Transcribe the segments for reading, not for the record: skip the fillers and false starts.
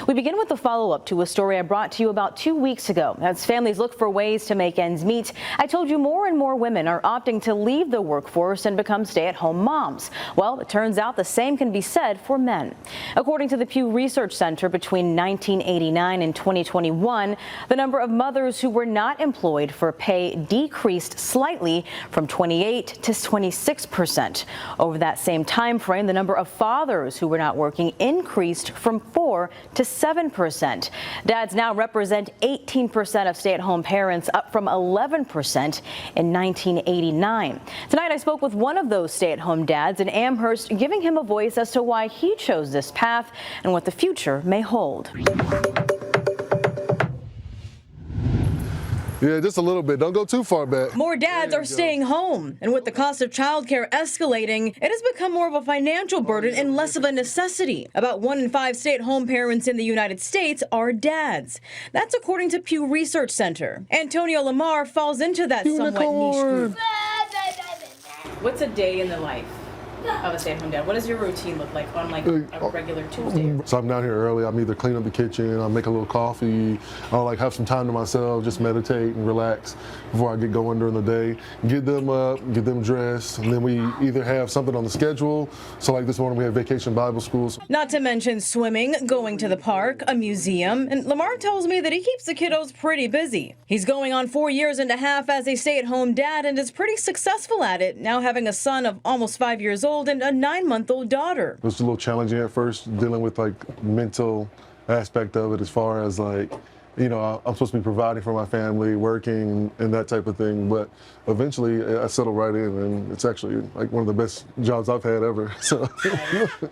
We begin with the follow-up to a story I brought to you about 2 weeks ago. As families look for ways to make ends meet, I told you more and more women are opting to leave the workforce and become stay-at-home moms. Well, it turns out the same can be said for men. According to the Pew Research Center, between 1989 and 2021, the number of mothers who were not employed for pay decreased slightly from 28 to 26%. Over that same time frame, the number of fathers who were not working increased from 4 to 7%. Dads now represent 18% of stay-at-home parents, up from 11% in 1989. Tonight, I spoke with one of those stay-at-home dads in Amherst, giving him a voice as to why he chose this path and what the future may hold. Yeah, just a little bit. Don't go too far back. More dads are staying home, and with the cost of childcare escalating, it has become more of a financial burden and less of a necessity. About 1 in 5 stay-at-home parents in the United States are dads. That's according to Pew Research Center. Antonio Lamar falls into that somewhat niche group. What's a day in the life of a stay-at-home dad? What does your routine look like on a regular Tuesday? So I'm down here early. I'm either clean up the kitchen, I'll make a little coffee, I'll have some time to myself, just meditate and relax before I get going during the day. Get them up, get them dressed, and then we either have something on the schedule. So like this morning we have vacation Bible schools. Not to mention swimming, going to the park, a museum, and Lamar tells me that he keeps the kiddos pretty busy. He's going on 4.5 years as a stay-at-home dad and is pretty successful at it, now having a son of almost 5 years old and a 9-month-old daughter. It was a little challenging at first, dealing with like mental aspect of it, as far as like, you know, I'm supposed to be providing for my family, working and that type of thing. But eventually I settled right in, and it's actually like one of the best jobs I've had ever. So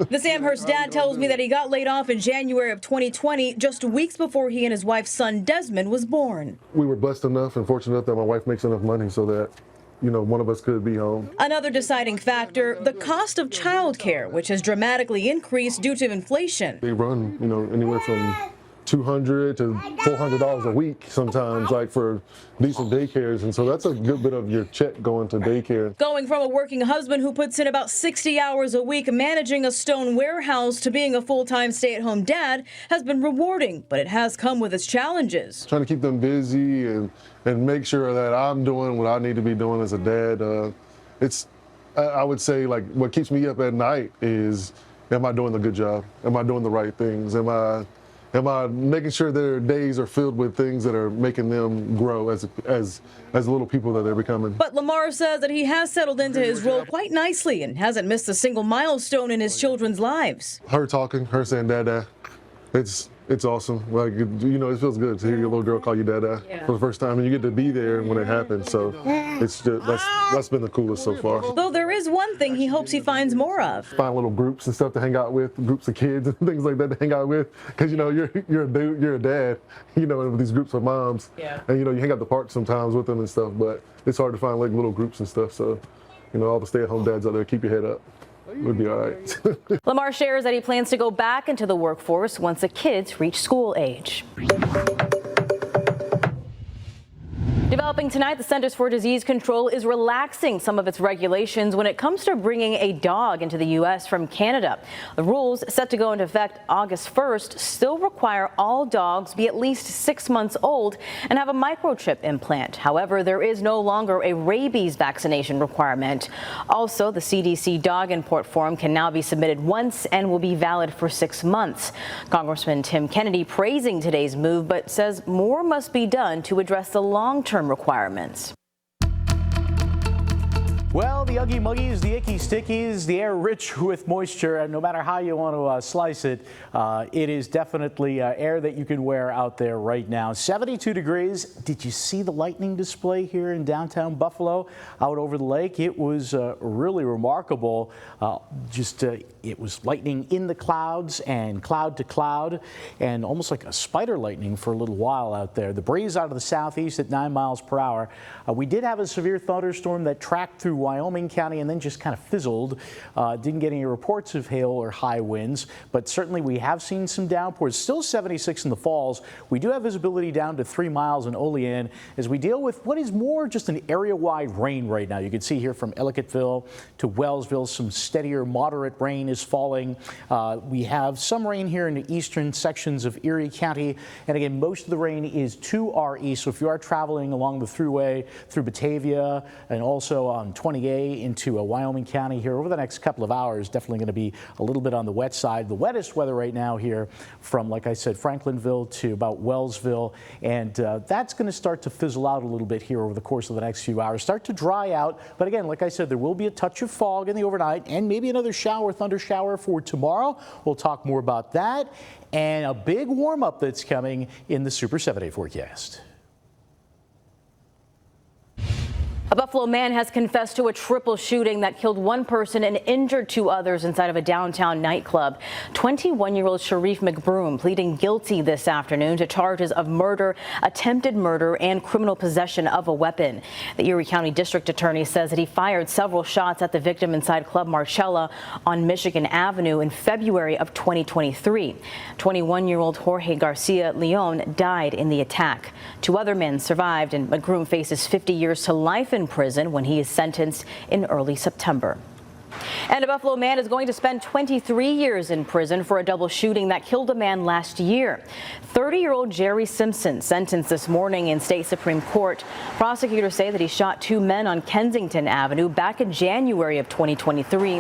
this Amherst dad tells me that he got laid off in January of 2020, just weeks before he and his wife's son Desmond was born. We were blessed enough and fortunate enough that my wife makes enough money so that, you know, one of us could be home. Another deciding factor, the cost of childcare, which has dramatically increased due to inflation. They run, you know, anywhere from $200 to $400 a week sometimes, like for decent daycares, and so that's a good bit of your check going to daycare. Going from a working husband who puts in about 60 hours a week managing a stone warehouse to being a full-time stay-at-home dad has been rewarding, but it has come with its challenges. Trying to keep them busy and make sure that I'm doing what I need to be doing as a dad. I would say, like, what keeps me up at night is, am I doing the good job? Am I doing the right things? Am I making sure their days are filled with things that are making them grow as little people that they're becoming? But Lamar says that he has settled into his role quite nicely and hasn't missed a single milestone in his children's lives. Her talking, her saying "Dada," it's awesome. Like, you know, it feels good to hear your little girl call you Dada for the first time, and you get to be there when it happens. So it's just, that's been the coolest so far. Though there is one thing he hopes he finds more of. Find little groups and stuff to hang out with, groups of kids and things like that to hang out with, because you know you're a dude, you're a dad, you know, with these groups of moms, and you know you hang out at the park sometimes with them and stuff. But it's hard to find like little groups and stuff. So, you know, all the stay-at-home dads out there, keep your head up. We'll be all right. Lamar shares that he plans to go back into the workforce once the kids reach school age. Developing tonight, the Centers for Disease Control is relaxing some of its regulations when it comes to bringing a dog into the U.S. from Canada. The rules, set to go into effect August 1st, still require all dogs be at least 6 months old and have a microchip implant. However, there is no longer a rabies vaccination requirement. Also, the CDC dog import form can now be submitted once and will be valid for 6 months. Congressman Tim Kennedy praising today's move, but says more must be done to address the long-term requirements. Well, the Uggy Muggies, the Icky Stickies, the air rich with moisture, and no matter how you want to slice it, it is definitely air that you can wear out there right now. 72 degrees. Did you see the lightning display here in downtown Buffalo out over the lake? It was really remarkable. It was lightning in the clouds and cloud to cloud, and almost like a spider lightning for a little while out there. The breeze out of the southeast at 9 miles per hour. We did have a severe thunderstorm that tracked through Wyoming County and then just kind of fizzled. Didn't get any reports of hail or high winds, but certainly we have seen some downpours. Still 76 in the Falls. We do have visibility down to 3 miles in Olean as we deal with what is more just an area-wide rain right now. You can see here from Ellicottville to Wellsville, some steadier, moderate rain is falling. We have some rain here in the eastern sections of Erie County, and again, most of the rain is to our east. So if you are traveling along the thruway through Batavia and also on 20A into Wyoming County here over the next couple of hours, definitely going to be a little bit on the wet side. The wettest weather right now here from, like I said, Franklinville to about Wellsville, and that's going to start to fizzle out a little bit here over the course of the next few hours, start to dry out. But again, like I said, there will be a touch of fog in the overnight and maybe another shower, thunder shower for tomorrow. We'll talk more about that and a big warm up that's coming in the Super 7-day forecast. A Buffalo man has confessed to a triple shooting that killed one person and injured 2 others inside of a downtown nightclub. 21-year-old Sharif McBroom pleading guilty this afternoon to charges of murder, attempted murder, and criminal possession of a weapon. The Erie County District Attorney says that he fired several shots at the victim inside Club Marcella on Michigan Avenue in February of 2023. 21-year-old Jorge Garcia Leon died in the attack. 2 other men survived, and McBroom faces 50 years to life in prison when he is sentenced in early September. And a Buffalo man is going to spend 23 years in prison for a double shooting that killed a man last year. 30-year-old Jerry Simpson sentenced this morning in state Supreme Court. Prosecutors say that he shot 2 men on Kensington Avenue back in January of 2023.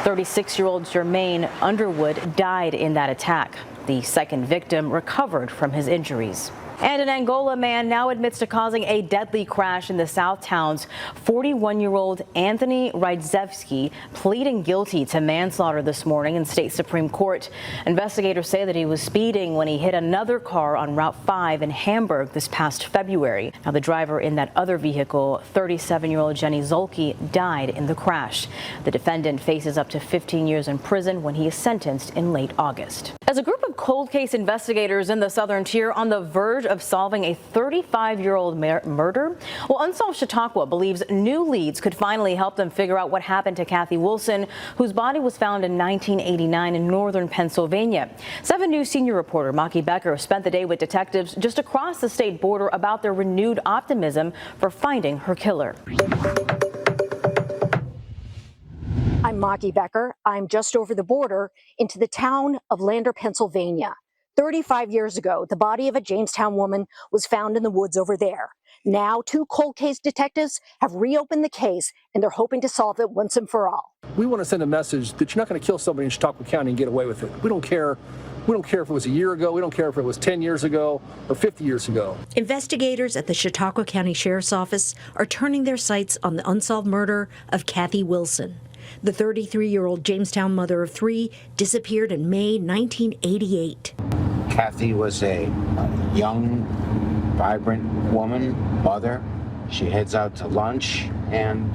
36-year-old Jermaine Underwood died in that attack. The second victim recovered from his injuries. And an Angola man now admits to causing a deadly crash in the South Towns. 41-year-old Anthony Rydzewski pleading guilty to manslaughter this morning in state Supreme Court. Investigators say that he was speeding when he hit another car on Route 5 in Hamburg this past February. Now, the driver in that other vehicle, 37-year-old Jenny Zolke, died in the crash. The defendant faces up to 15 years in prison when he is sentenced in late August. As a group of cold case investigators in the Southern Tier on the verge of solving a 35-year-old murder? Well, Unsolved Chautauqua believes new leads could finally help them figure out what happened to Kathy Wilson, whose body was found in 1989 in northern Pennsylvania. 7 News senior reporter Maki Becker spent the day with detectives just across the state border about their renewed optimism for finding her killer. I'm Maki Becker. I'm just over the border into the town of Lander, Pennsylvania. 35 years ago, the body of a Jamestown woman was found in the woods over there. Now, 2 cold case detectives have reopened the case, and they're hoping to solve it once and for all. We want to send a message that you're not going to kill somebody in Chautauqua County and get away with it. We don't care. We don't care if it was a year ago. We don't care if it was 10 years ago or 50 years ago. Investigators at the Chautauqua County Sheriff's Office are turning their sights on the unsolved murder of Kathy Wilson. The 33-year-old Jamestown mother of 3 disappeared in May 1988. Kathy was a young, vibrant woman, mother. She heads out to lunch, and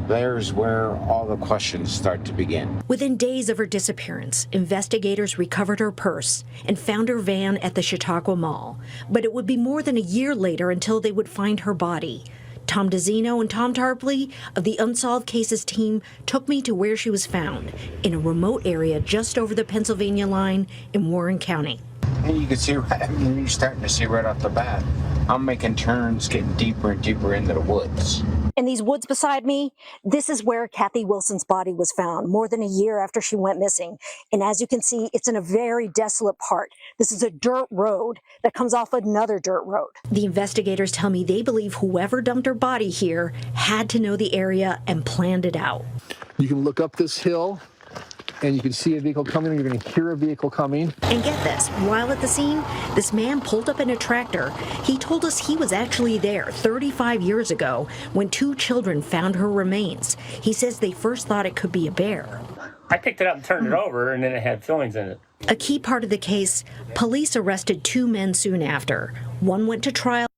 there's where all the questions start to begin. Within days of her disappearance, investigators recovered her purse and found her van at the Chautauqua Mall. But it would be more than a year later until they would find her body. Tom DeZino and Tom Tarpley of the Unsolved Cases team took me to where she was found, in a remote area just over the Pennsylvania line in Warren County. And you can see, you're starting to see right off the bat, I'm making turns, getting deeper and deeper into the woods. In these woods beside me, this is where Kathy Wilson's body was found, more than a year after she went missing. And as you can see, it's in a very desolate part. This is a dirt road that comes off another dirt road. The investigators tell me they believe whoever dumped her body here had to know the area and planned it out. You can look up this hill, and you can see a vehicle coming, you're going to hear a vehicle coming. And get this, while at the scene, this man pulled up in a tractor. He told us he was actually there 35 years ago when 2 children found her remains. He says they first thought it could be a bear. I picked it up and turned it over, and then it had fillings in it. A key part of the case, police arrested 2 men soon after. One went to trial.